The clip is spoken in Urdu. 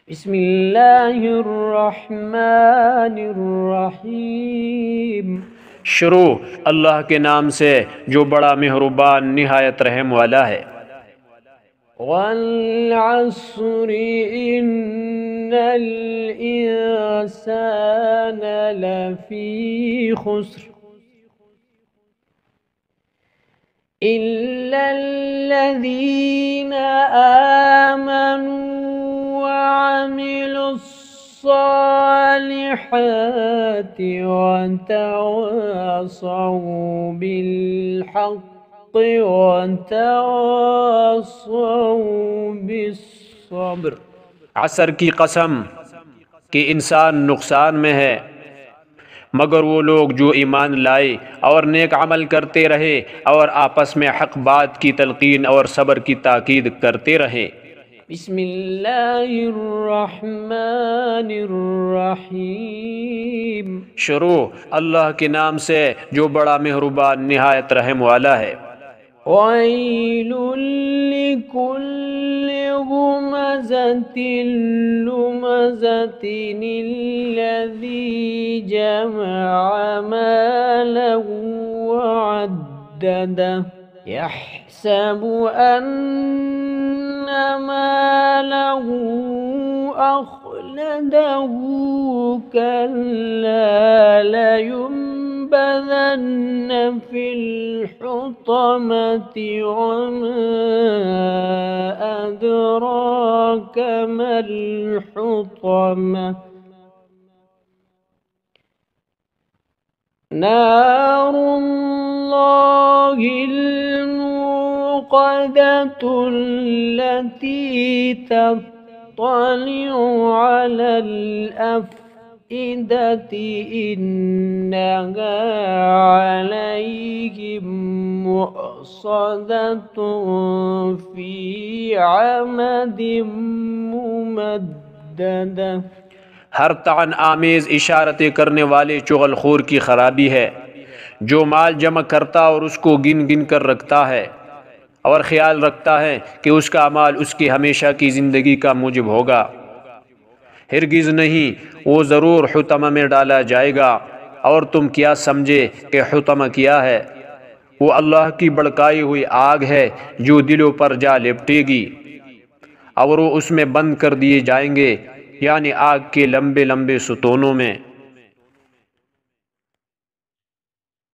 بسم اللہ الرحمن الرحیم۔ شروع اللہ کے نام سے جو بڑا مہربان نہایت رحم والا ہے۔ والعصر ان الانسان لفی خسر الا الذین آمنوا وعملوا الصالحات وتواصوا بالحق وتواصوا بالصبر۔ عصر کی قسم کہ انسان نقصان میں ہے مگر وہ لوگ جو ایمان لائے اور نیک عمل کرتے رہے اور آپس میں حق بات کی تلقین اور صبر کی تاکید کرتے رہے۔ بسم اللہ الرحمن الرحیم۔ شروع اللہ کے نام سے جو بڑا مہربان نہایت رحم والا ہے۔ وَيْلٌ لِكُلِّ ہُمَزَةٍ لُمَزَةٍ الَّذِي جَمَعَ مَالًا وَعَدَّدَهُ يَحْسَبُ أَنَّ مَالَهُ أَخْلَدَهُ كَلَّا لَيُنبَذَنَّ فِي الْحُطَمَةِ وَمَا أَدْرَاكَ مَا الْحُطَمَةُ نار الله الموقدة التي تطلع على الأفئدة إنها عليهم مؤصدة في عمد ممددة۔ ہر طعن آمیز اشارتیں کرنے والے چغل خور کی خرابی ہے جو مال جمع کرتا اور اس کو گن گن کر رکھتا ہے اور خیال رکھتا ہے کہ اس کا مال اس کی ہمیشہ کی زندگی کا موجب ہوگا۔ ہرگز نہیں، وہ ضرور حطمہ میں ڈالا جائے گا۔ اور تم کیا سمجھے کہ حطمہ کیا ہے؟ وہ اللہ کی بھڑکائی ہوئی آگ ہے جو دلوں پر جا لپٹے گی اور وہ اس میں بند کر دیے جائیں گے، یعنی آگ کے لمبے لمبے ستونوں میں۔